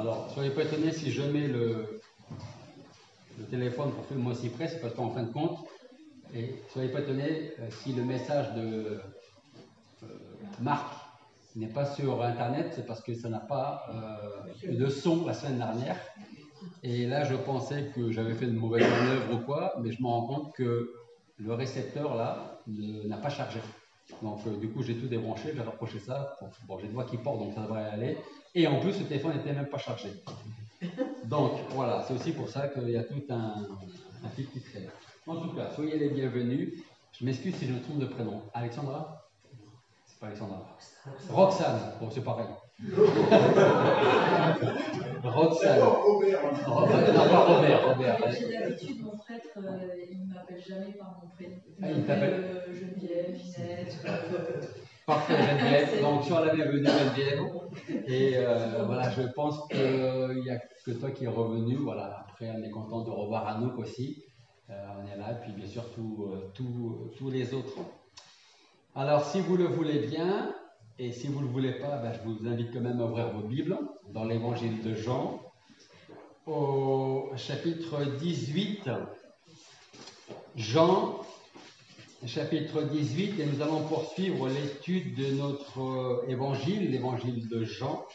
Alors, soyez pas étonnés si je mets le téléphone pour filmer aussi près, c'est parce qu'en fin de compte, et soyez pas étonnés si le message de Marc n'est pas sur Internet, c'est parce que ça n'a pas de son la semaine dernière. Et là, je pensais que j'avais fait une mauvaise manœuvre ou quoi, mais je me rends compte que le récepteur là n'a pas chargé. Donc, du coup, j'ai tout débranché, j'ai rapproché ça. Bon, j'ai une voix qui porte, donc ça devrait aller. Et en plus, le téléphone n'était même pas chargé. Donc, voilà, c'est aussi pour ça qu'il y a tout un fil qui traîne. En tout cas, soyez les bienvenus. Je m'excuse si je me trompe de prénom. Alexandra? C'est pas Alexandra. Roxane. Bon, c'est pareil. Roxane. Robert. Non, pas Robert. J'ai l'habitude, mon prêtre, il ne m'appelle jamais par mon prénom. Il t'appelle Geneviève, Ginette. Parfait, Geneviève. Donc, sur la bienvenue, Geneviève. Et voilà, je pense qu'il n'y a que toi qui es revenu. Voilà, après, on est content de revoir Anouk aussi. On est là, et puis bien sûr, tous les autres. Alors, si vous le voulez bien, et si vous ne le voulez pas, ben, je vous invite quand même à ouvrir vos Bibles dans l'évangile de Jean, au chapitre 18. Jean, chapitre 18, et nous allons poursuivre l'étude de notre évangile, l'évangile de Jean.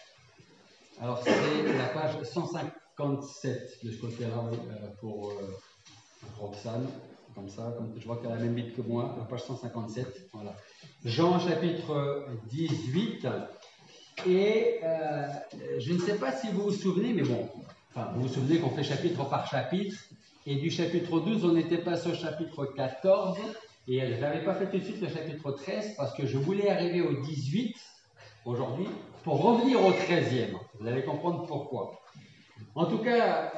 Alors, c'est la page 157 de ce côté-là pour Roxane. Comme ça, comme je vois qu'elle a la même bite que moi, la page 157. Voilà. Jean chapitre 18. Et je ne sais pas si vous vous souvenez, mais bon, enfin, vous vous souvenez qu'on fait chapitre par chapitre. Et du chapitre 12, on était passé au chapitre 14. Et je n'avais pas fait tout de suite le chapitre 13 parce que je voulais arriver au 18 aujourd'hui pour revenir au 13e. Vous allez comprendre pourquoi. En tout cas,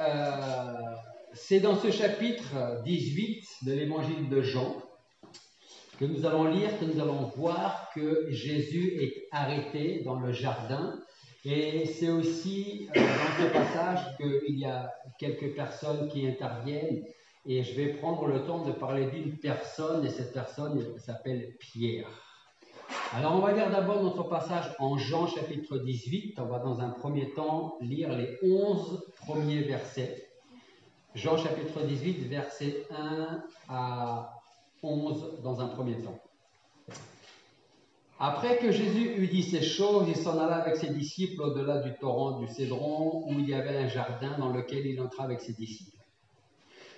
c'est dans ce chapitre 18 de l'évangile de Jean que nous allons lire, que nous allons voir que Jésus est arrêté dans le jardin. Et c'est aussi dans ce passage qu'il y a quelques personnes qui interviennent. Et je vais prendre le temps de parler d'une personne, et cette personne s'appelle Pierre. Alors on va lire d'abord notre passage en Jean chapitre 18. On va dans un premier temps lire les 11 premiers versets. Jean chapitre 18, versets 1 à 11 dans un premier temps. Après que Jésus eut dit ces choses, il s'en alla avec ses disciples au-delà du torrent du Cédron, où il y avait un jardin dans lequel il entra avec ses disciples.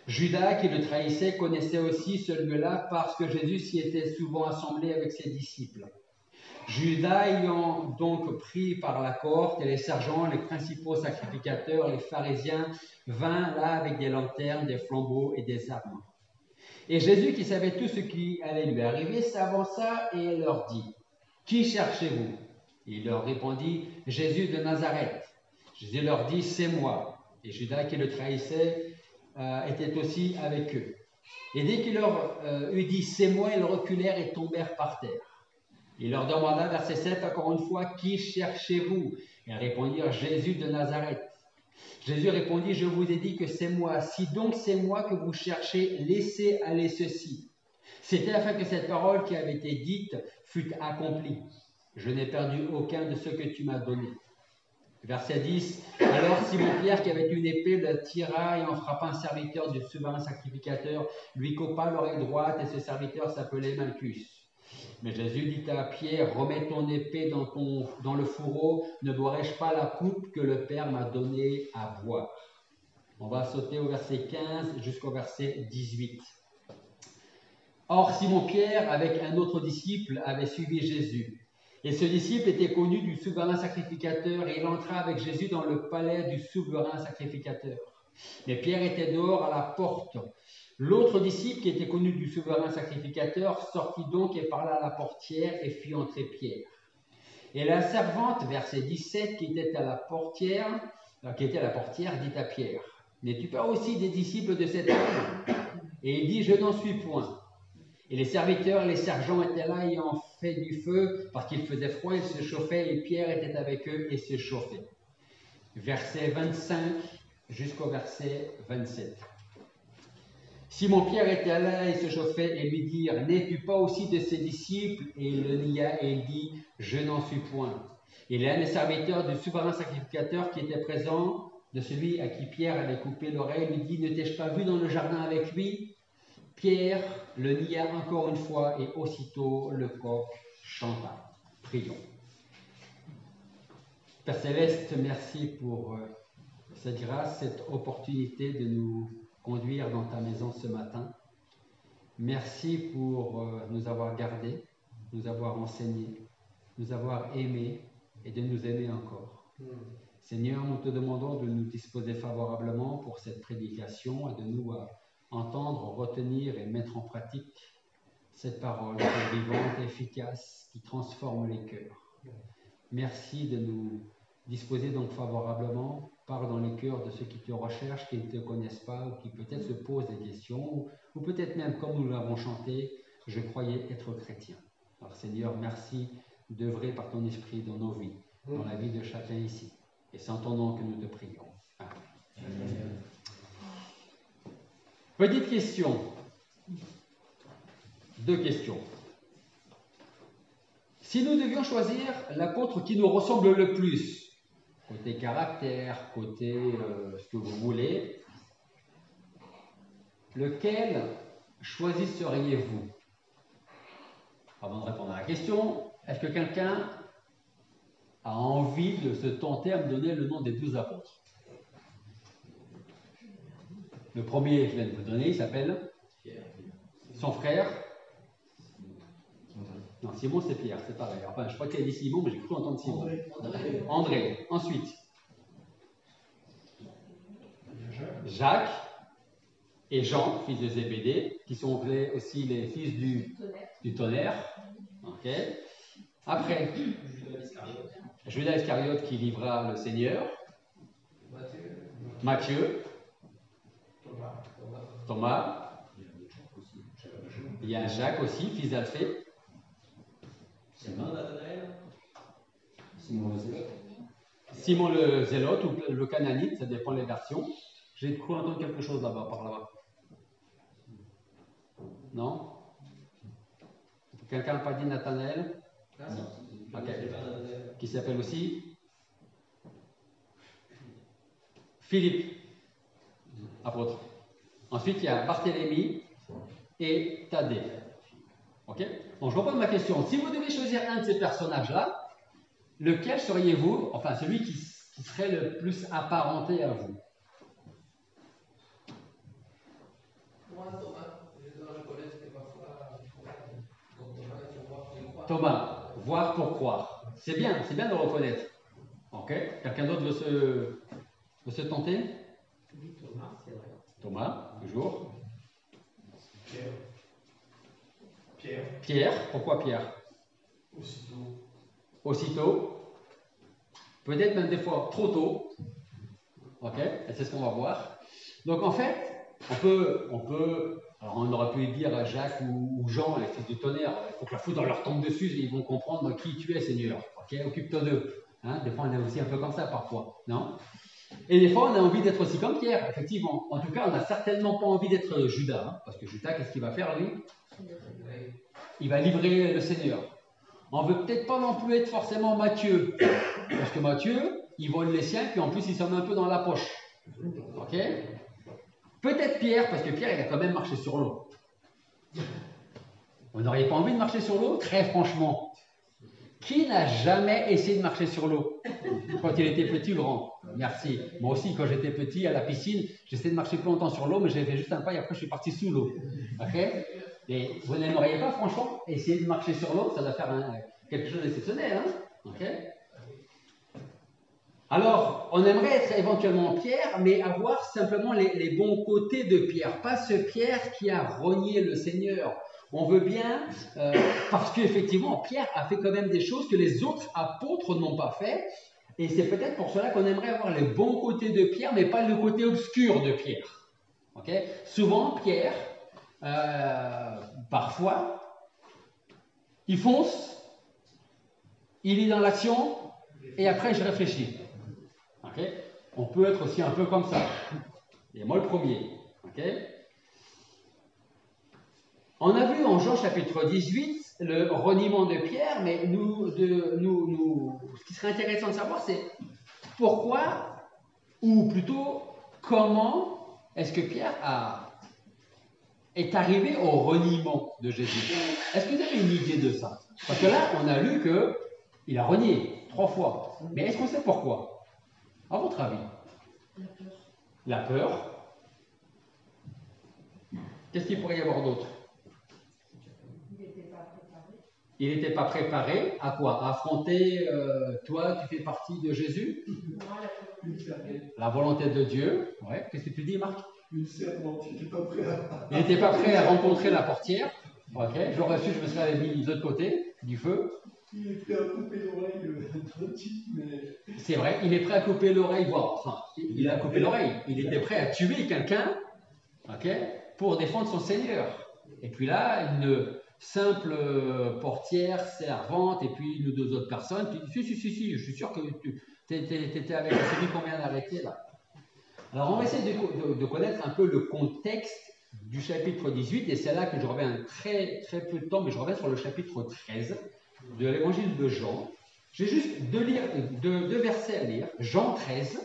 Judas, qui le trahissait, connaissait aussi ce lieu-là parce que Jésus s'y était souvent assemblé avec ses disciples. Judas ayant donc pris par la cohorte et les sergents, les principaux sacrificateurs, les pharisiens, vint là avec des lanternes, des flambeaux et des armes. Et Jésus, qui savait tout ce qui allait lui arriver, s'avança et leur dit, « Qui cherchez-vous » Il leur répondit, « Jésus de Nazareth. » Jésus leur dit, « C'est moi. » Et Judas, qui le trahissait, était aussi avec eux. Et dès qu'il leur eut dit, « C'est moi », ils reculèrent et tombèrent par terre. Il leur demanda, verset 7, encore une fois, « Qui cherchez-vous » Ils répondirent, « Jésus de Nazareth. » Jésus répondit, « Je vous ai dit que c'est moi. Si donc c'est moi que vous cherchez, laissez aller ceci. » C'était afin que cette parole qui avait été dite fût accomplie. Je n'ai perdu aucun de ceux que tu m'as donnés. Verset 10. Alors Simon-Pierre, qui avait une épée, la tira et en frappant un serviteur du souverain sacrificateur, lui coupa l'oreille droite et ce serviteur s'appelait Malchus. Mais Jésus dit à Pierre, remets ton épée dans le fourreau, ne boirai-je pas la coupe que le Père m'a donnée à boire? On va sauter au verset 15 jusqu'au verset 18. Or Simon-Pierre, avec un autre disciple, avait suivi Jésus. Et ce disciple était connu du souverain sacrificateur et il entra avec Jésus dans le palais du souverain sacrificateur. Mais Pierre était dehors à la porte. L'autre disciple, qui était connu du souverain sacrificateur, sortit donc et parla à la portière et fit entrer Pierre. Et la servante, verset 17, qui était à la portière, dit à Pierre, « N'es-tu pas aussi des disciples de cet homme » Et il dit, « Je n'en suis point. » Et les serviteurs et les sergents étaient là ayant fait du feu, parce qu'il faisait froid, ils se chauffaient, et Pierre était avec eux et se chauffait. Verset 25 jusqu'au verset 27. Simon-Pierre était là et se chauffait et lui dirent, « N'es-tu pas aussi de ses disciples » Et il le nia et il dit, « Je n'en suis point. » Il est un des serviteurs du souverain sacrificateur qui était présent, de celui à qui Pierre avait coupé l'oreille, lui dit, ne t'ai-je pas vu dans le jardin avec lui? Pierre le nia encore une fois et aussitôt le coq chanta. Prions. Père Céleste, merci pour cette grâce, cette opportunité de nous conduire dans ta maison ce matin. Merci pour nous avoir gardés, nous avoir enseignés, nous avoir aimés et de nous aimer encore. Seigneur, nous te demandons de nous disposer favorablement pour cette prédication et de nous entendre, retenir et mettre en pratique cette parole qui est vivante, efficace, qui transforme les cœurs. Merci de nous disposer donc favorablement. Parle dans les cœurs de ceux qui te recherchent, qui ne te connaissent pas ou qui peut-être se posent des questions ou peut-être même, comme nous l'avons chanté, je croyais être chrétien. Alors Seigneur, merci d'œuvrer par ton esprit dans nos vies, dans la vie de chacun ici. Et c'est en ton nom que nous te prions. Amen. Petite question. 2 questions. Si nous devions choisir l'apôtre qui nous ressemble le plus, côté caractère, côté ce que vous voulez, lequel choisisseriez-vous? Avant de répondre à la question, est-ce que quelqu'un a envie de se tenter à me donner le nom des 12 apôtres? Le premier, je viens de vous donner, il s'appelle son frère. Non, Simon, c'est Pierre, c'est pareil. Enfin, je crois qu'il a dit Simon, mais j'ai cru entendre Simon. André. Ensuite, Jacques et Jean, fils de Zébédée, qui sont aussi les fils du tonnerre. Ok. Après, Judas Iscariote qui livra le Seigneur. Matthieu. Thomas. Il y a Jacques aussi, fils d'Alphée. Simon le Zélote ou le Cananite, ça dépend des versions. J'ai cru entendre quelque chose là-bas, par là-bas. Non? Quelqu'un n'a pas dit Nathanaël? Ok. Qui s'appelle aussi Philippe, apôtre. Ensuite, il y a Barthélemy et Thaddée. Ok? Donc, je repose ma question. Si vous devez choisir un de ces personnages-là, lequel seriez-vous, enfin celui qui serait le plus apparenté à vous? Moi, Thomas, je dois reconnaître que parfois, Thomas, voir pour croire. C'est bien de le reconnaître. Ok? Quelqu'un d'autre veut se tenter? Thomas, c'est vrai. Thomas, toujours. Pierre. Pourquoi Pierre? Aussitôt. Peut-être même des fois trop tôt. Ok? Et c'est ce qu'on va voir. Donc en fait, alors on aurait pu dire à Jacques ou Jean, les fils du tonnerre, il faut que la foudre leur tombe dessus et ils vont comprendre qui tu es, Seigneur. Ok? Occupe-toi d'eux. Hein? Des fois, on est aussi un peu comme ça parfois, non? Et des fois, on a envie d'être aussi comme Pierre, effectivement. En tout cas, on n'a certainement pas envie d'être Judas, hein? Parce que Judas, qu'est-ce qu'il va faire, lui? Il va livrer le Seigneur. On ne veut peut-être pas non plus être forcément Matthieu, parce que Matthieu, il vole les siens, puis en plus, il s'en met un peu dans la poche. Ok? Peut-être Pierre, parce que Pierre, il a quand même marché sur l'eau. Vous n'auriez pas envie de marcher sur l'eau? Très franchement. Qui n'a jamais essayé de marcher sur l'eau? Quand il était petit ou grand? Merci. Moi aussi, quand j'étais petit, à la piscine, j'essayais de marcher plus longtemps sur l'eau, mais j'ai fait juste un pas et après, je suis parti sous l'eau. Ok? Et vous n'aimeriez pas, franchement, essayer de marcher sur l'eau? Ça doit faire quelque chose d'exceptionnel, hein? Ok? Alors, on aimerait être éventuellement Pierre, mais avoir simplement les bons côtés de Pierre, pas ce Pierre qui a renié le Seigneur. On veut bien, parce qu'effectivement, Pierre a fait quand même des choses que les autres apôtres n'ont pas fait, et c'est peut-être pour cela qu'on aimerait avoir les bons côtés de Pierre, mais pas le côté obscur de Pierre. Okay? Souvent, Pierre, parfois, il fonce, il est dans l'action, et après, je réfléchis. Okay? On peut être aussi un peu comme ça. Et moi, le premier. Okay? On a vu en Jean chapitre 18 le reniement de Pierre, mais ce qui serait intéressant de savoir, c'est pourquoi, ou plutôt comment est-ce que Pierre est arrivé au reniement de Jésus. Est-ce que vous avez une idée de ça? Parce que là, on a lu qu'il a renié 3 fois. Mais est-ce qu'on sait pourquoi? À votre avis? La peur. La peur. Qu'est-ce qu'il pourrait y avoir d'autre? Il n'était pas préparé. Il n'était pas préparé à quoi? À affronter, toi, tu fais partie de Jésus? Moi, La volonté de Dieu. Ouais. Qu'est-ce que tu dis, Marc? Une servante, il n'était pas prêt à... Il n'était pas prêt à rencontrer la portière. Ok. J'aurais su, je me serais mis de l'autre côté du feu. Il est prêt à couper l'oreille d'un type, mais... C'est vrai, il est prêt à couper l'oreille. Bon, enfin, il a coupé l'oreille. Il était prêt à tuer quelqu'un, ok, pour défendre son Seigneur. Et puis là, une simple portière, servante, et puis une ou deux autres personnes, qui disent si, je suis sûr que tu étais avec celui qu'on vient d'arrêter là. Alors, on va essayer de connaître un peu le contexte du chapitre 18, et c'est là que je reviens très peu de temps, mais je reviens sur le chapitre 13 de l'évangile de Jean. J'ai juste deux versets à lire. Jean 13,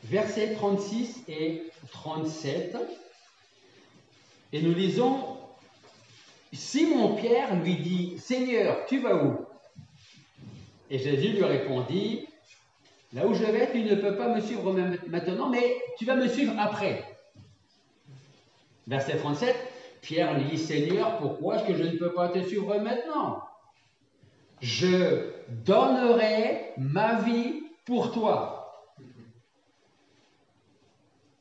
versets 36 et 37. Et nous lisons, Simon-Pierre lui dit, Seigneur, tu vas où? Et Jésus lui répondit, là où je vais, tu ne peux pas me suivre maintenant, mais tu vas me suivre après. Verset 37, Pierre lui dit, Seigneur, pourquoi est-ce que je ne peux pas te suivre maintenant? Je donnerai ma vie pour toi.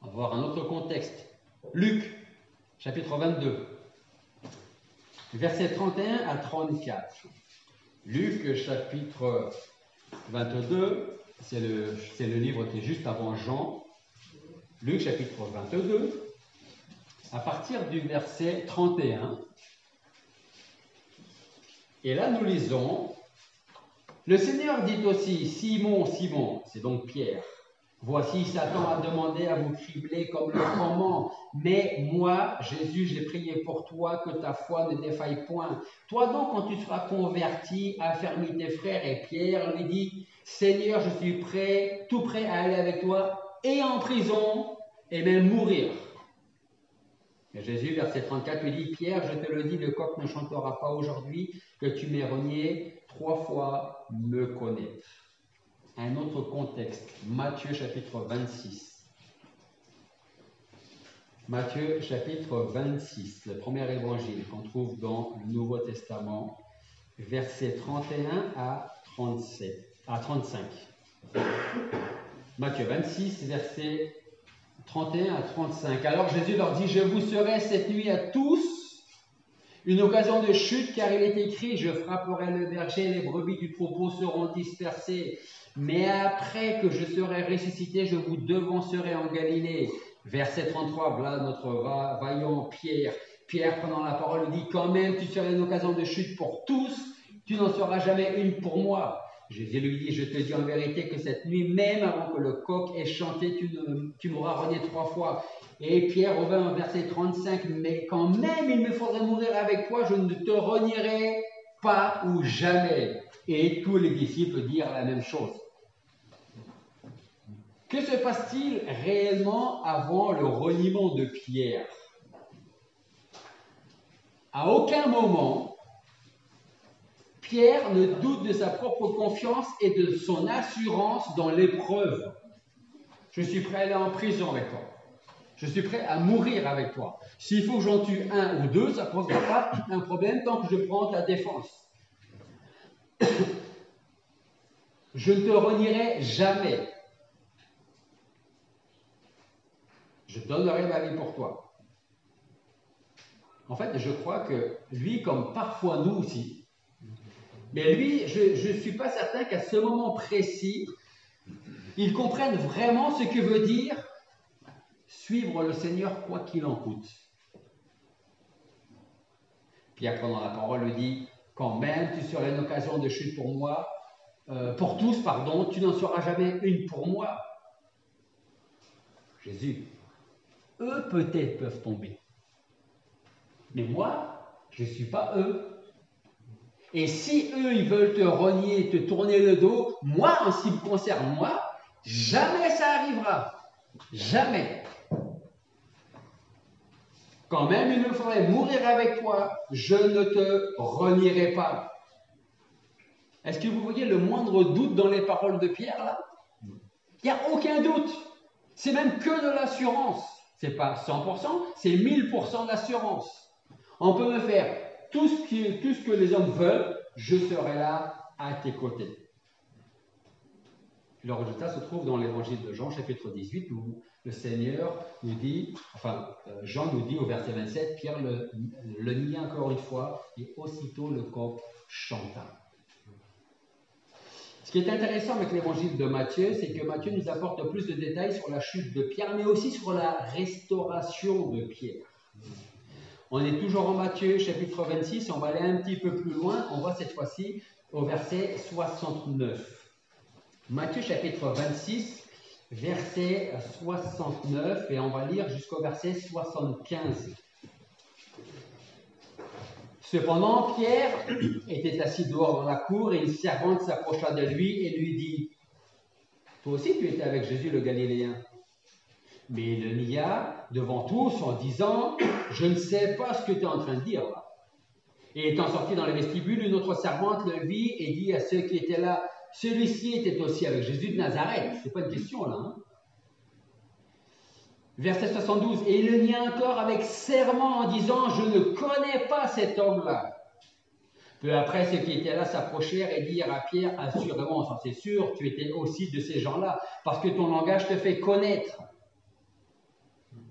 On va voir un autre contexte. Luc, chapitre 22, versets 31 à 34. Luc, chapitre 22, c'est le livre qui est juste avant Jean. Luc, chapitre 22, à partir du verset 31. Et là, nous lisons, le Seigneur dit aussi, Simon, Simon, c'est donc Pierre, voici Satan a demandé à vous cribler comme le froment, mais moi, Jésus, j'ai prié pour toi que ta foi ne défaille point. Toi donc, quand tu seras converti, affermis tes frères. Et Pierre lui dit, Seigneur, je suis prêt, tout prêt à aller avec toi, et en prison, et même mourir. Et Jésus, verset 34, lui dit, Pierre, je te le dis, le coq ne chantera pas aujourd'hui que tu m'aies renié 3 fois me connaître. Un autre contexte, Matthieu chapitre 26. Matthieu chapitre 26, le premier évangile qu'on trouve dans le Nouveau Testament, versets 31 à 35. Matthieu 26, versets 31 à 35. Alors Jésus leur dit, je vous serai cette nuit à tous une occasion de chute, car il est écrit, je frapperai le berger, les brebis du troupeau seront dispersées. Mais après que je serai ressuscité, je vous devancerai en Galilée. Verset 33, voilà notre vaillant Pierre. Pierre, prenant la parole, dit, quand même tu serais une occasion de chute pour tous, tu n'en seras jamais une pour moi. Jésus lui dit, je te dis en vérité que cette nuit, même avant que le coq ait chanté, tu m'auras renié 3 fois. Et Pierre revint au verset 35, mais quand même il me faudrait mourir avec toi, je ne te renierai pas ou jamais. Et tous les disciples dirent la même chose. Que se passe-t-il réellement avant le reniement de Pierre? À aucun moment, Pierre ne doute de sa propre confiance et de son assurance dans l'épreuve. Je suis prêt à aller en prison avec toi. Je suis prêt à mourir avec toi. S'il faut que j'en tue 1 ou 2, ça ne posera pas un problème tant que je prends ta défense. Je ne te renierai jamais. Je donnerai ma vie pour toi. En fait, je crois que lui, comme parfois nous aussi, mais lui, je ne suis pas certain qu'à ce moment précis, il comprenne vraiment ce que veut dire suivre le Seigneur quoi qu'il en coûte. Pierre, prenant la parole, lui dit, quand même tu serais une occasion de chute pour moi, pour tous, pardon, tu n'en seras jamais une pour moi. Jésus, eux peut-être peuvent tomber. Mais moi, Je ne suis pas eux. Et si eux, ils veulent te renier, te tourner le dos, moi, en ce qui me concerne, moi, jamais ça arrivera. Jamais. Quand même il me faudrait mourir avec toi, je ne te renierai pas. Est-ce que vous voyez le moindre doute dans les paroles de Pierre là? Il n'y a aucun doute. C'est même que de l'assurance. Ce n'est pas 100%, c'est 1000% d'assurance. On peut me faire tout ce que les hommes veulent, je serai là à tes côtés. Le résultat se trouve dans l'évangile de Jean, chapitre 18, où le Seigneur nous dit, Jean nous dit au verset 27, Pierre le nia encore une fois, et aussitôt le coq chanta. Ce qui est intéressant avec l'évangile de Matthieu, c'est que Matthieu nous apporte plus de détails sur la chute de Pierre, mais aussi sur la restauration de Pierre. On est toujours en Matthieu, chapitre 26, on va aller un petit peu plus loin, on va cette fois-ci au verset 69. Matthieu chapitre 26, verset 69, et on va lire jusqu'au verset 75. Cependant, Pierre était assis dehors dans la cour, et une servante s'approcha de lui et lui dit, « Toi aussi tu étais avec Jésus le Galiléen. » Mais il le nia devant tous en disant, « Je ne sais pas ce que tu es en train de dire là. » Et étant sorti dans le vestibule, une autre servante le vit et dit à ceux qui étaient là, « Celui-ci était aussi avec Jésus de Nazareth. » C'est pas une question là. Hein? Verset 72. Et il le nia encore avec serment en disant, « Je ne connais pas cet homme-là. » Peu après, ceux qui étaient là s'approchèrent et dirent à Pierre, « Assurément, ça c'est sûr, tu étais aussi de ces gens-là, parce que ton langage te fait connaître. »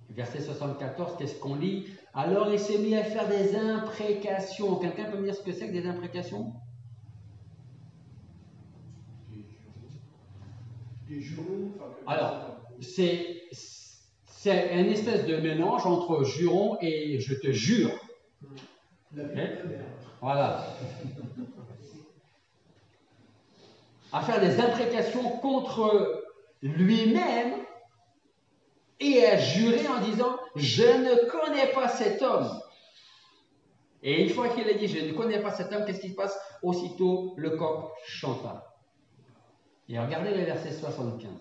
Verset 74, qu'est-ce qu'on lit? Alors il s'est mis à faire des imprécations. Quelqu'un peut me dire ce que c'est que des imprécations? Des jurons. Alors, c'est une espèce de mélange entre juron et je te jure. Voilà. À faire des imprécations contre lui-même et à jurer en disant « Je ne connais pas cet homme ». Et une fois qu'il a dit « Je ne connais pas cet homme », qu'est-ce qui se passe? Aussitôt, le coq chanta. Et regardez le verset 75.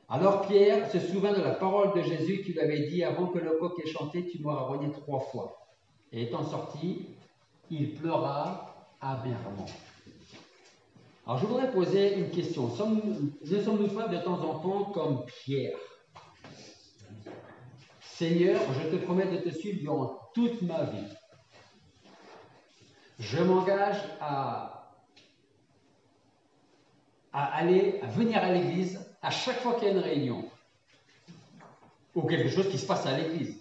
Alors Pierre se souvint de la parole de Jésus qui lui avait dit « Avant que le coq ait chanté, tu m'auras renié 3 fois. » Et étant sorti, il pleura amèrement. Alors je voudrais poser une question. Ne sommes-nous pas de temps en temps comme Pierre? Seigneur, je te promets de te suivre durant toute ma vie. Je m'engage à venir à l'église à chaque fois qu'il y a une réunion ou quelque chose qui se passe à l'église.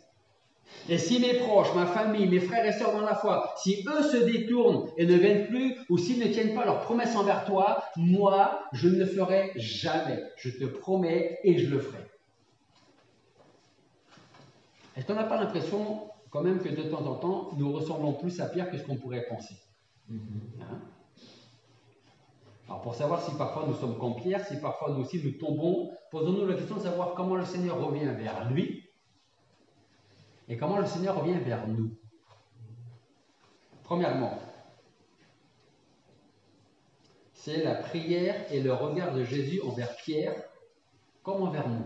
Et si mes proches, ma famille, mes frères et sœurs dans la foi, si eux se détournent et ne viennent plus, ou s'ils ne tiennent pas leurs promesses envers toi, moi, je ne le ferai jamais. Je te promets et je le ferai. Est-ce qu'on n'a pas l'impression, quand même, que de temps en temps, nous ressemblons plus à Pierre que ce qu'on pourrait penser? Hein? Alors, pour savoir si parfois nous sommes comme Pierre, si parfois nous aussi nous tombons, posons-nous la question de savoir comment le Seigneur revient vers lui et comment le Seigneur revient vers nous. Premièrement, c'est la prière et le regard de Jésus envers Pierre comme envers nous.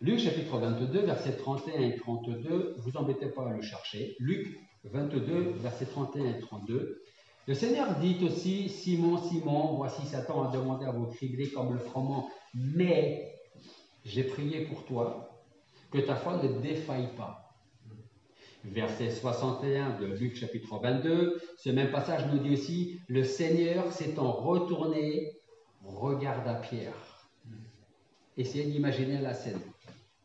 Luc chapitre 22, versets 31 et 32, vous embêtez pas à le chercher. Luc 22, versets 31 et 32. Le Seigneur dit aussi, Simon, Simon, voici Satan a demandé à vous cribler comme le froment, mais j'ai prié pour toi, que ta foi ne défaille pas. Verset 61 de Luc chapitre 22, ce même passage nous dit aussi, le Seigneur s'étant retourné, regarda Pierre. Essayez d'imaginer la scène.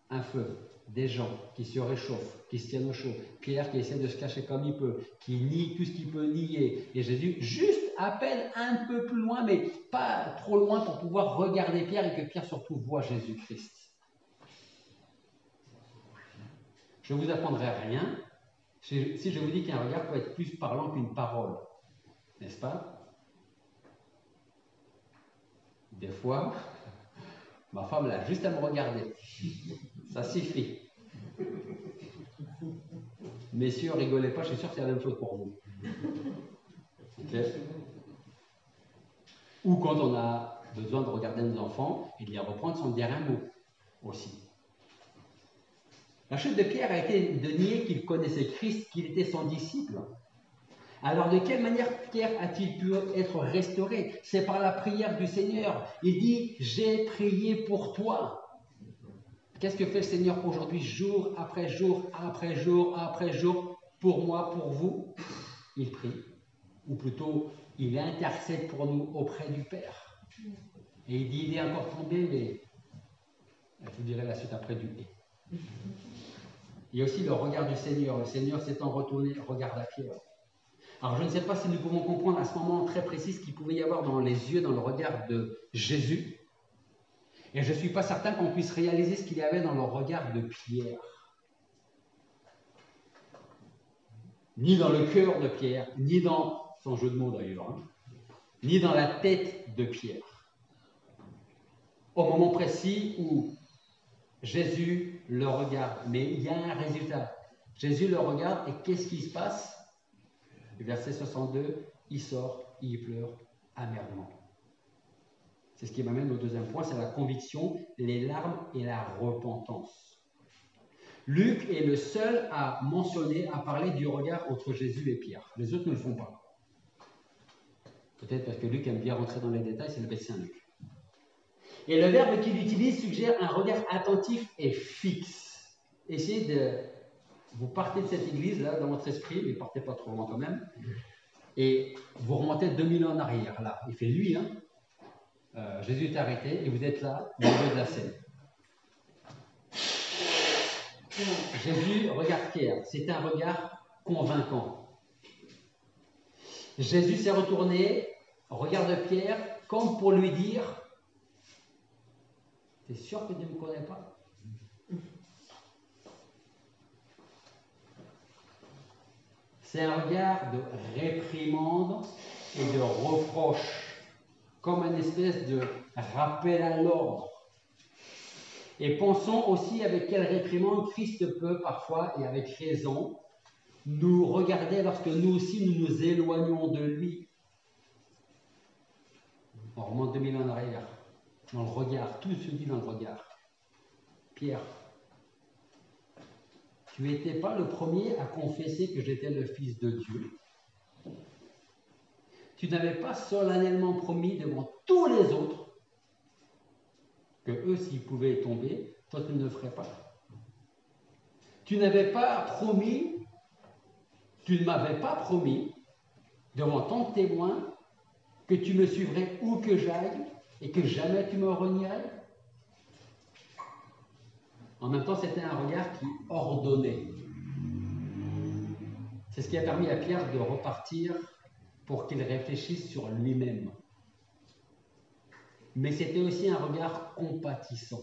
Un feu, des gens qui se réchauffent, qui se tiennent au chaud, Pierre qui essaie de se cacher comme il peut, qui nie tout ce qu'il peut nier, et Jésus juste à peine un peu plus loin, mais pas trop loin pour pouvoir regarder Pierre et que Pierre surtout voit Jésus-Christ. Je ne vous apprendrai rien si je vous dis qu'un regard peut être plus parlant qu'une parole, n'est-ce pas? Des fois, ma femme, elle a juste à me regarder. Ça suffit. Messieurs, rigolez pas, je suis sûr que c'est la même chose pour vous. Ok. Ou quand on a besoin de regarder nos enfants et de les reprendre sans dire un mot aussi. La chute de Pierre a été de nier qu'il connaissait Christ, qu'il était son disciple. Alors de quelle manière Pierre a-t-il pu être restauré? C'est par la prière du Seigneur. Il dit « J'ai prié pour toi ». Qu'est-ce que fait le Seigneur aujourd'hui, jour après jour, après jour, après jour, pour moi, pour vous? Il prie. Ou plutôt, il intercède pour nous auprès du Père. Et il dit « Il est encore tombé, mais… » Je vous dirai la suite après du « et ». Il y a aussi le regard du Seigneur. Le Seigneur s'étant retourné, regarde à Pierre. Alors je ne sais pas si nous pouvons comprendre à ce moment très précis ce qu'il pouvait y avoir dans les yeux, dans le regard de Jésus. Et je ne suis pas certain qu'on puisse réaliser ce qu'il y avait dans le regard de Pierre. Ni dans le cœur de Pierre, ni dans, sans jeu de mots d'ailleurs, ni dans la tête de Pierre. Au moment précis où Jésus le regarde, mais il y a un résultat. Jésus le regarde et qu'est-ce qui se passe? Verset 62, il sort, il pleure amèrement. C'est ce qui m'amène au deuxième point, c'est la conviction, les larmes et la repentance. Luc est le seul à mentionner, à parler du regard entre Jésus et Pierre. Les autres ne le font pas. Peut-être parce que Luc aime bien rentrer dans les détails, c'est le médecin Luc. Et le verbe qu'il utilise suggère un regard attentif et fixe. Essayez de... Vous partez de cette église, là, dans votre esprit, mais partez pas trop loin quand même, et vous remontez 2000 ans en arrière, là. Il fait nuit, hein. Jésus est arrêté, et vous êtes là, au milieu de la scène. Jésus regarde Pierre, c'est un regard convaincant. Jésus s'est retourné, regarde Pierre, comme pour lui dire, « T'es sûr que tu ne me connais pas ?» C'est un regard de réprimande et de reproche, comme une espèce de rappel à l'ordre. Et pensons aussi avec quelle réprimande Christ peut parfois, et avec raison, nous regarder lorsque nous aussi nous nous éloignons de lui. On remonte 2000 ans en arrière, dans le regard, tout se dit dans le regard. Pierre, tu n'étais pas le premier à confesser que j'étais le Fils de Dieu. Tu n'avais pas solennellement promis devant tous les autres que eux, s'ils pouvaient tomber, toi tu ne le ferais pas. Tu n'avais pas promis, tu ne m'avais pas promis devant tant de témoins que tu me suivrais où que j'aille et que jamais tu me renierais. En même temps, c'était un regard qui ordonnait. C'est ce qui a permis à Pierre de repartir pour qu'il réfléchisse sur lui-même. Mais c'était aussi un regard compatissant.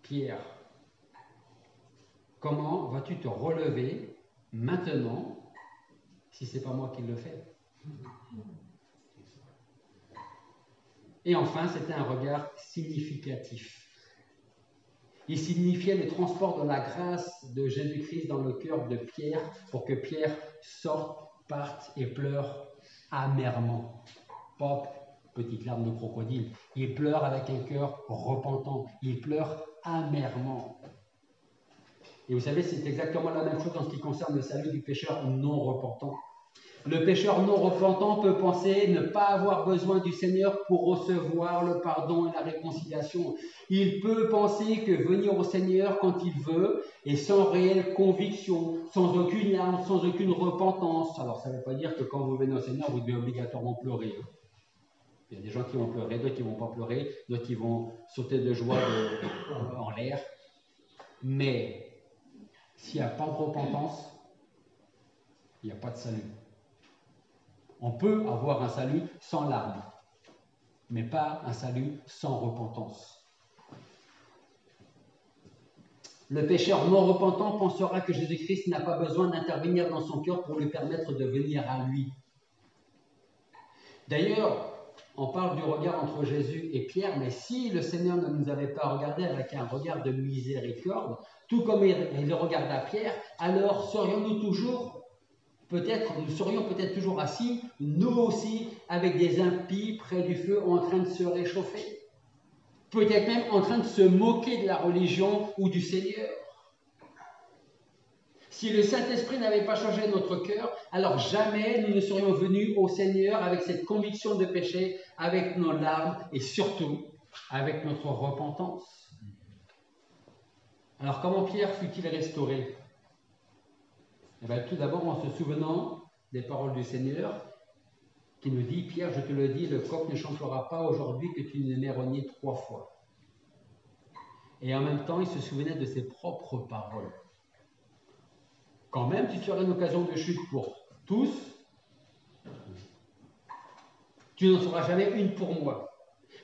Pierre, comment vas-tu te relever maintenant si ce n'est pas moi qui le fais? Et enfin, c'était un regard significatif. Il signifiait le transport de la grâce de Jésus-Christ dans le cœur de Pierre pour que Pierre sorte, parte et pleure amèrement. Pas petite larme de crocodile. Il pleure avec un cœur repentant. Il pleure amèrement. Et vous savez, c'est exactement la même chose en ce qui concerne le salut du pécheur non repentant. Le pécheur non repentant peut penser ne pas avoir besoin du Seigneur pour recevoir le pardon et la réconciliation. Il peut penser que venir au Seigneur quand il veut et sans réelle conviction, sans aucune larme, sans aucune repentance. Alors ça ne veut pas dire que quand vous venez au Seigneur, vous devez obligatoirement pleurer. Il y a des gens qui vont pleurer, d'autres qui ne vont pas pleurer, d'autres qui vont sauter de joie en l'air. Mais s'il n'y a pas de repentance, il n'y a pas de salut. On peut avoir un salut sans larmes, mais pas un salut sans repentance. Le pécheur non repentant pensera que Jésus-Christ n'a pas besoin d'intervenir dans son cœur pour lui permettre de venir à lui. D'ailleurs, on parle du regard entre Jésus et Pierre, mais si le Seigneur ne nous avait pas regardé avec un regard de miséricorde, tout comme il regarda Pierre, alors serions-nous nous serions peut-être toujours assis, nous aussi, avec des impies près du feu en train de se réchauffer. Peut-être même en train de se moquer de la religion ou du Seigneur. Si le Saint-Esprit n'avait pas changé notre cœur, alors jamais nous ne serions venus au Seigneur avec cette conviction de péché, avec nos larmes et surtout avec notre repentance. Alors comment Pierre fut-il restauré? Eh bien, tout d'abord en se souvenant des paroles du Seigneur qui nous dit, Pierre, je te le dis, le coq ne chantera pas aujourd'hui que tu ne m'aies renié 3 fois. Et en même temps, il se souvenait de ses propres paroles. Quand même, tu serais une occasion de chute pour tous, tu n'en seras jamais une pour moi.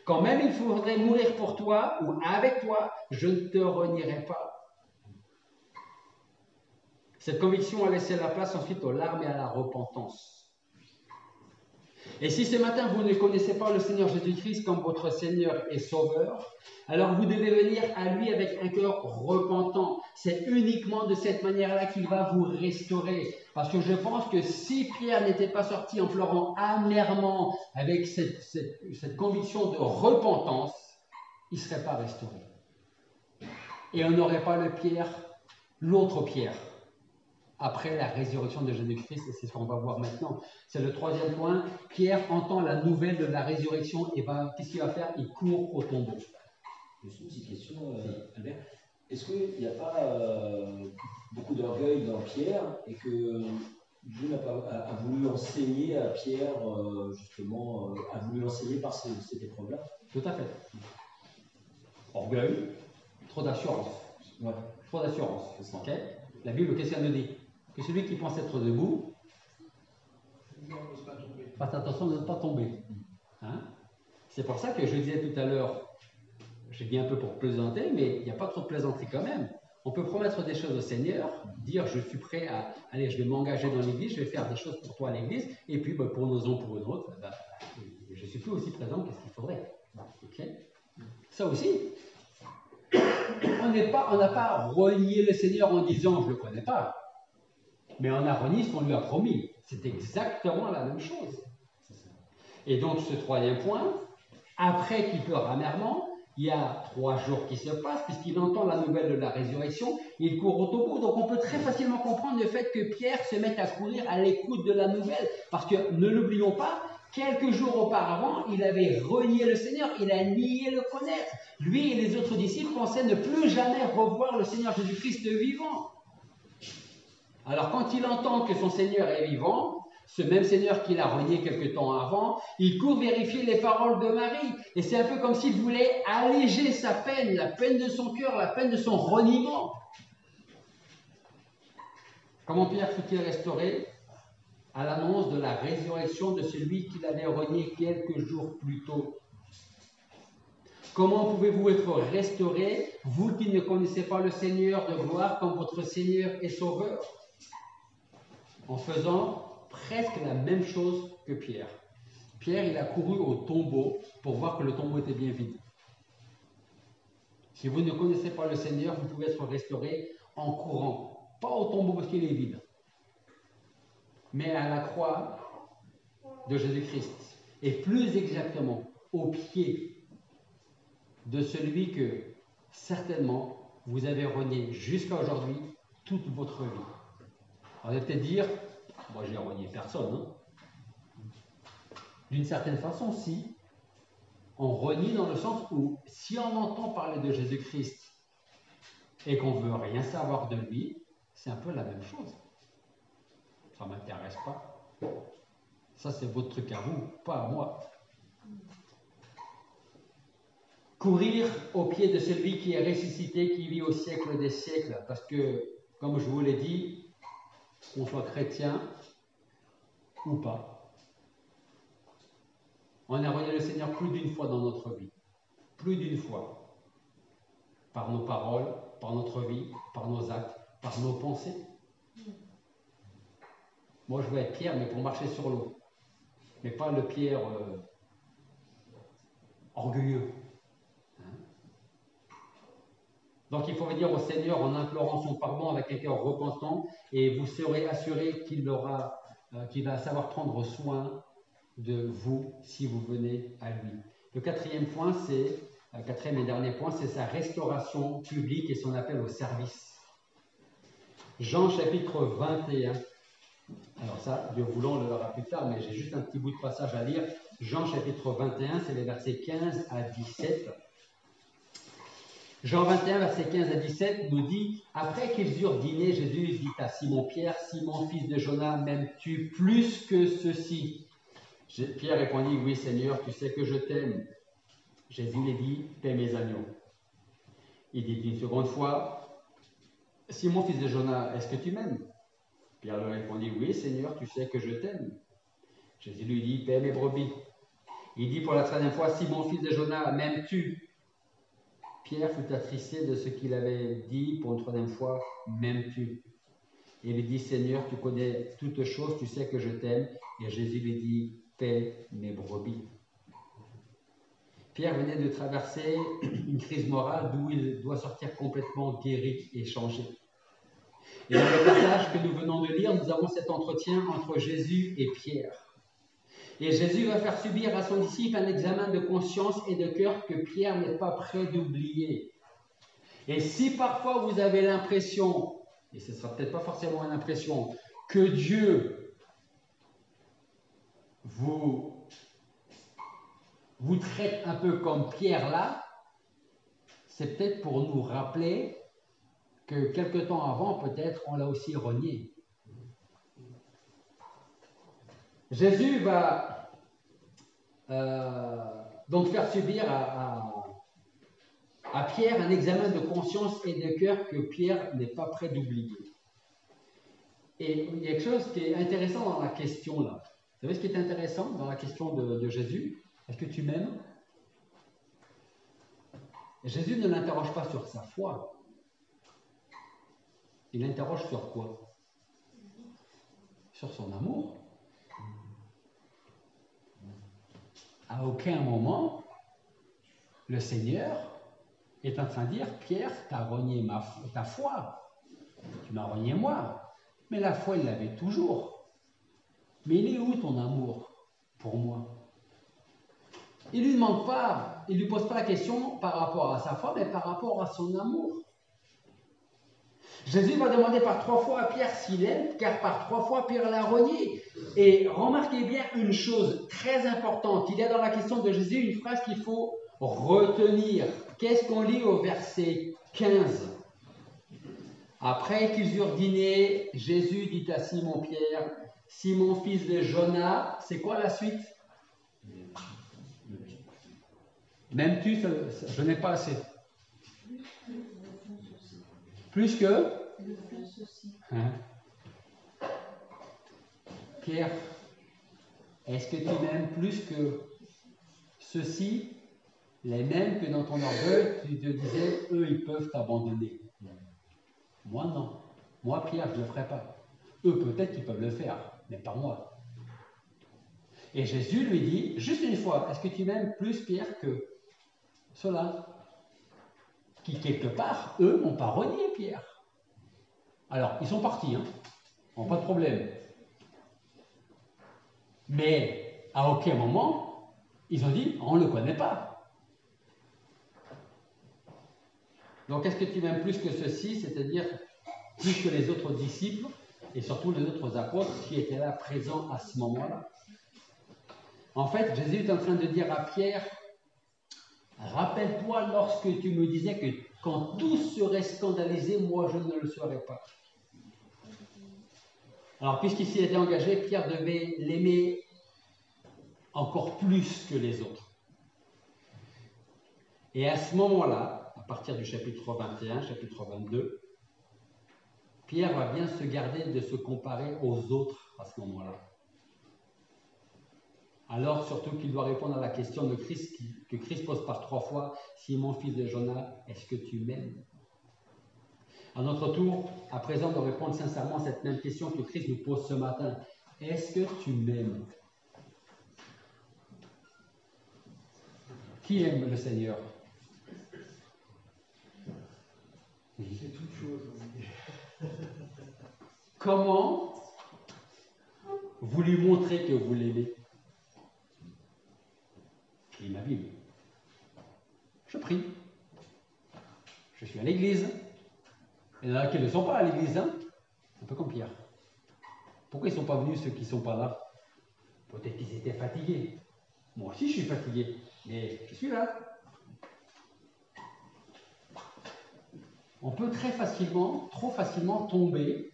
Quand même, il faudrait mourir pour toi ou avec toi, je ne te renierai pas. Cette conviction a laissé la place ensuite aux larmes et à la repentance. Et si ce matin vous ne connaissez pas le Seigneur Jésus-Christ comme votre Seigneur et Sauveur, alors vous devez venir à lui avec un cœur repentant. C'est uniquement de cette manière-là qu'il va vous restaurer. Parce que je pense que si Pierre n'était pas sorti en pleurant amèrement avec cette conviction de repentance, il ne serait pas restauré. Et on n'aurait pas l'autre Pierre, après la résurrection de Jésus-Christ, et c'est ce qu'on va voir maintenant. C'est le 3e point. Pierre entend la nouvelle de la résurrection et qu'est-ce qu'il va faire? Il court au tombeau. Juste une petite question, Albert. Est-ce qu'il n'y a pas beaucoup d'orgueil dans Pierre et que Dieu a voulu enseigner à Pierre, justement, a voulu enseigner par cette épreuve-là? Tout à fait. Orgueil, trop d'assurance. Ouais. Trop d'assurance. Okay. La Bible, qu'est-ce qu'elle nous dit? Que celui qui pense être debout, fasse attention de ne pas tomber. Hein? C'est pour ça que je disais tout à l'heure, j'ai dit un peu pour plaisanter, mais il n'y a pas trop de plaisanterie quand même. On peut promettre des choses au Seigneur, dire je suis prêt à, allez, je vais m'engager dans l'église, je vais faire des choses pour toi à l'église, et puis pour nos uns, pour une autre, je ne suis plus aussi présent qu'est-ce qu'il faudrait. Okay? Ça aussi, on n'a pas renié le Seigneur en disant je ne le connais pas, mais on a renié ce qu'on lui a promis. C'est exactement la même chose. Et donc ce 3e point, après qu'il pleure amèrement, il y a 3 jours qui se passent, puisqu'il entend la nouvelle de la résurrection, il court au tombeau. Donc on peut très facilement comprendre le fait que Pierre se mette à courir à l'écoute de la nouvelle, parce que ne l'oublions pas, quelques jours auparavant, il avait renié le Seigneur, il a nié le connaître. Lui et les autres disciples pensaient ne plus jamais revoir le Seigneur Jésus-Christ vivant. Alors quand il entend que son Seigneur est vivant, ce même Seigneur qu'il a renié quelque temps avant, il court vérifier les paroles de Marie. Et c'est un peu comme s'il voulait alléger sa peine, la peine de son cœur, la peine de son reniement. Comment Pierre fut-il restauré? À l'annonce de la résurrection de celui qu'il avait renié quelques jours plus tôt. Comment pouvez-vous être restauré, vous qui ne connaissez pas le Seigneur de gloire comme votre Seigneur et Sauveur? En faisant presque la même chose que Pierre. Pierre, il a couru au tombeau pour voir que le tombeau était bien vide. Si vous ne connaissez pas le Seigneur, vous pouvez être restauré en courant. Pas au tombeau parce qu'il est vide, mais à la croix de Jésus-Christ. Et plus exactement, au pied de celui que, certainement, vous avez renié jusqu'à aujourd'hui toute votre vie. On va peut-être dire, moi j'ai renié personne, hein. D'une certaine façon, si, on renie dans le sens où, si on entend parler de Jésus-Christ et qu'on ne veut rien savoir de lui, c'est un peu la même chose. Ça ne m'intéresse pas. Ça, c'est votre truc à vous, pas à moi. Courir au pied de celui qui est ressuscité, qui vit au siècle des siècles, parce que, comme je vous l'ai dit, qu'on soit chrétien ou pas, on a renié le Seigneur plus d'une fois dans notre vie. Plus d'une fois. Par nos paroles, par notre vie, par nos actes, par nos pensées. Moi, je veux être Pierre, mais pour marcher sur l'eau. Mais pas le Pierre orgueilleux. Hein? Donc il faut venir au Seigneur en implorant son pardon avec un cœur repentant et vous serez assuré qu'il va savoir prendre soin de vous si vous venez à lui. Le quatrième et dernier point, c'est sa restauration publique et son appel au service. Jean chapitre 21. Alors ça, Dieu voulant, on le verra plus tard, mais j'ai juste un petit bout de passage à lire. Jean chapitre 21, c'est les versets 15 à 17. Jean 21, versets 15 à 17 nous dit « Après qu'ils eurent dîné, Jésus dit à Simon-Pierre, « Simon, fils de Jonas, m'aimes-tu plus que ceci ?» Pierre répondit « Oui, Seigneur, tu sais que je t'aime. » Jésus lui dit « Paie mes agneaux. » Il dit une seconde fois « Simon, fils de Jonas, est-ce que tu m'aimes ?» Pierre lui répondit « Oui, Seigneur, tu sais que je t'aime. » Jésus lui dit « Paie mes brebis. » Il dit pour la troisième fois « Simon, fils de Jonas, m'aimes-tu » Pierre fut attristé de ce qu'il avait dit pour une troisième fois « M'aimes-tu » Il lui dit « Seigneur, tu connais toutes choses, tu sais que je t'aime. » Et Jésus lui dit « Paie mes brebis. » Pierre venait de traverser une crise morale d'où il doit sortir complètement guéri et changé. Et dans le passage que nous venons de lire, nous avons cet entretien entre Jésus et Pierre. Et Jésus va faire subir à son disciple un examen de conscience et de cœur que Pierre n'est pas prêt d'oublier. Et si parfois vous avez l'impression, et ce ne sera peut-être pas forcément une impression, que Dieu vous traite un peu comme Pierre là, c'est peut-être pour nous rappeler que quelque temps avant, peut-être, on l'a aussi renié. Jésus va donc faire subir à Pierre un examen de conscience et de cœur que Pierre n'est pas prêt d'oublier. Et il y a quelque chose qui est intéressant dans la question là. Vous savez ce qui est intéressant dans la question de Jésus? Est-ce que tu m'aimes? Jésus ne l'interroge pas sur sa foi. Il l'interroge sur quoi? Sur son amour. À aucun moment, le Seigneur est en train de dire « Pierre, tu as renié ta foi, tu m'as renié moi, mais la foi, il l'avait toujours. Mais il est où ton amour pour moi ?» Il ne lui demande pas, il ne lui pose pas la question par rapport à sa foi, mais par rapport à son amour. Jésus va demander par 3 fois à Pierre s'il aime, car par 3 fois Pierre l'a renié. Et remarquez bien une chose très importante. Il y a dans la question de Jésus une phrase qu'il faut retenir. Qu'est-ce qu'on lit au verset 15? Après qu'ils eurent dîné, Jésus dit à Simon-Pierre, « Simon, fils de Jonas », c'est quoi la suite? M'aimes-tu? Je n'ai pas assez. Plus que? Hein? Pierre, est-ce que tu m'aimes plus que ceux-ci, les mêmes que dans ton orgueil, tu te disais, eux, ils peuvent t'abandonner? Moi, non. Moi, Pierre, je ne le ferai pas. Eux, peut-être qu'ils peuvent le faire, mais pas moi. Et Jésus lui dit, juste une fois, est-ce que tu m'aimes plus, Pierre, que ceux-là? Qui, quelque part, eux, n'ont pas renié Pierre. Alors, ils sont partis, hein, pas de problème. Mais, à aucun moment, ils ont dit, on ne le connaît pas. Donc, est-ce que tu m'aimes plus que ceux-ci, c'est-à-dire plus que les autres disciples, et surtout les autres apôtres qui étaient là présents à ce moment-là? En fait, Jésus est en train de dire à Pierre, rappelle-toi lorsque tu me disais que quand tous seraient scandalisés, moi je ne le serais pas. Alors, puisqu'il s'y était engagé, Pierre devait l'aimer encore plus que les autres. Et à ce moment-là, à partir du chapitre 21, chapitre 22, Pierre va bien se garder de se comparer aux autres à ce moment-là. Alors, surtout qu'il doit répondre à la question de Christ, que Christ pose par 3 fois, « Simon, fils de Jonas, est-ce que tu m'aimes » À notre tour, à présent, de répondre sincèrement à cette même question que Christ nous pose ce matin. « Est-ce que tu m'aimes » Qui aime le Seigneur? C'est toute chose. Comment vous lui montrez que vous l'aimez? Je lis ma Bible. Je prie. Je suis à l'église. Il y en a qui ne sont pas à l'église, hein? Un peu comme Pierre. Pourquoi ils ne sont pas venus ceux qui ne sont pas là? Peut-être qu'ils étaient fatigués. Moi aussi, je suis fatigué, mais je suis là. On peut très facilement, trop facilement tomber,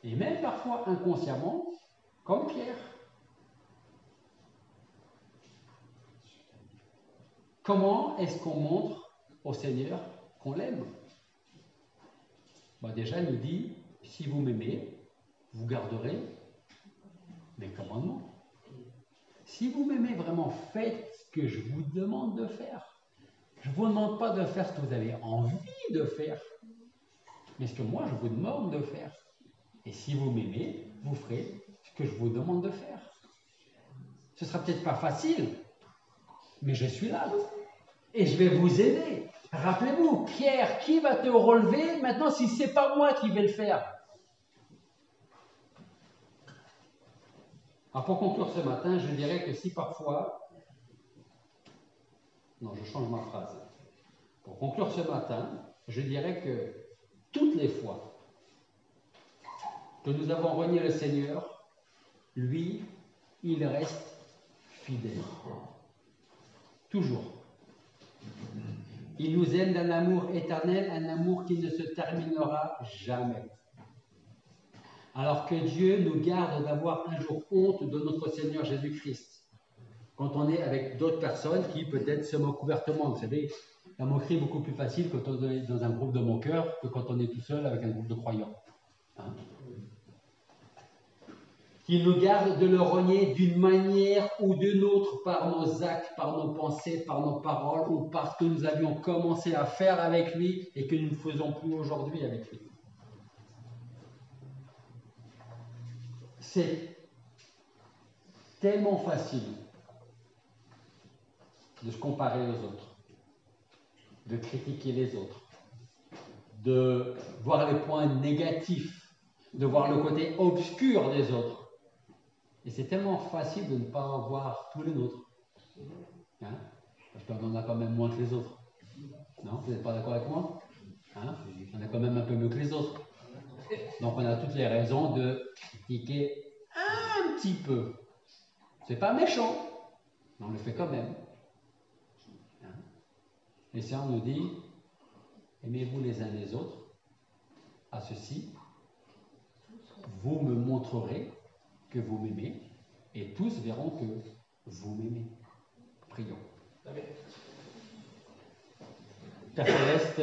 et même parfois inconsciemment, comme Pierre. Comment est-ce qu'on montre au Seigneur qu'on l'aime? Déjà, il nous dit, si vous m'aimez, vous garderez mes commandements. Si vous m'aimez vraiment, faites ce que je vous demande de faire. Je ne vous demande pas de faire ce que vous avez envie de faire, mais ce que moi je vous demande de faire. Et si vous m'aimez, vous ferez ce que je vous demande de faire. Ce ne sera peut-être pas facile, mais je suis là. Et je vais vous aider. Rappelez-vous, Pierre, qui va te relever maintenant si ce n'est pas moi qui vais le faire? Alors pour conclure ce matin, je dirais que si parfois... Non, je change ma phrase. Pour conclure ce matin, je dirais que toutes les fois que nous avons renié le Seigneur, lui, il reste fidèle. Toujours. Il nous aime d'un amour éternel, un amour qui ne se terminera jamais. Alors que Dieu nous garde d'avoir un jour honte de notre Seigneur Jésus-Christ. Quand on est avec d'autres personnes qui peut-être se moquent ouvertement. Vous savez, la moquerie est beaucoup plus facile quand on est dans un groupe de moqueurs que quand on est tout seul avec un groupe de croyants. Hein? Qu'il nous garde de le renier d'une manière ou d'une autre par nos actes, par nos pensées, par nos paroles ou par ce que nous avions commencé à faire avec lui et que nous ne faisons plus aujourd'hui avec lui. C'est tellement facile de se comparer aux autres, de critiquer les autres, de voir les points négatifs, de voir le côté obscur des autres. Et c'est tellement facile de ne pas voir tous les nôtres. Hein? Parce qu'on en a quand même moins que les autres. Non? Vous n'êtes pas d'accord avec moi? Hein? On a quand même un peu mieux que les autres. Donc on a toutes les raisons de critiquer un petit peu. C'est pas méchant, mais on le fait quand même. Hein? Et ça, on nous dit, aimez-vous les uns les autres. À ceci, vous me montrerez que vous m'aimez, et tous verront que vous m'aimez. Prions. Amen. Père Céleste,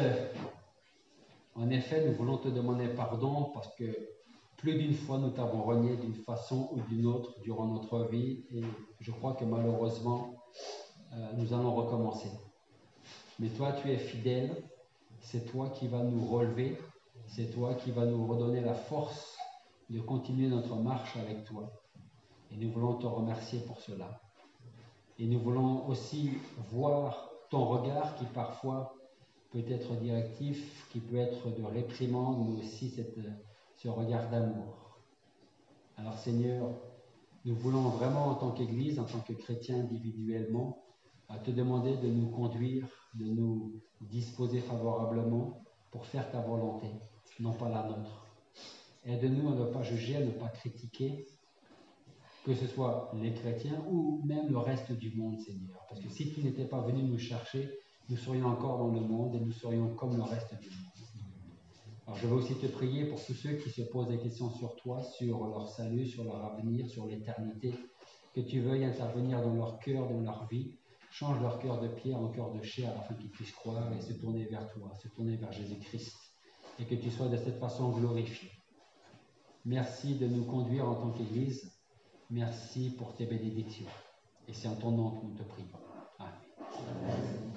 en effet, nous voulons te demander pardon parce que plus d'une fois nous t'avons renié d'une façon ou d'une autre durant notre vie, et je crois que malheureusement, nous allons recommencer. Mais toi, tu es fidèle, c'est toi qui vas nous relever, c'est toi qui vas nous redonner la force de continuer notre marche avec toi. Et nous voulons te remercier pour cela. Et nous voulons aussi voir ton regard qui parfois peut être directif, qui peut être de réprimande, mais aussi ce regard d'amour. Alors Seigneur, nous voulons vraiment en tant qu'Église, en tant que chrétiens individuellement, te demander de nous conduire, de nous disposer favorablement pour faire ta volonté, non pas la nôtre. Aide-nous à ne pas juger, à ne pas critiquer, que ce soit les chrétiens ou même le reste du monde, Seigneur. Parce que si tu n'étais pas venu nous chercher, nous serions encore dans le monde et nous serions comme le reste du monde. Alors je veux aussi te prier pour tous ceux qui se posent des questions sur toi, sur leur salut, sur leur avenir, sur l'éternité, que tu veuilles intervenir dans leur cœur, dans leur vie. Change leur cœur de pierre en cœur de chair afin qu'ils puissent croire et se tourner vers toi, se tourner vers Jésus-Christ. Et que tu sois de cette façon glorifié. Merci de nous conduire en tant qu'Église. Merci pour tes bénédictions. Et c'est en ton nom que nous te prions. Amen.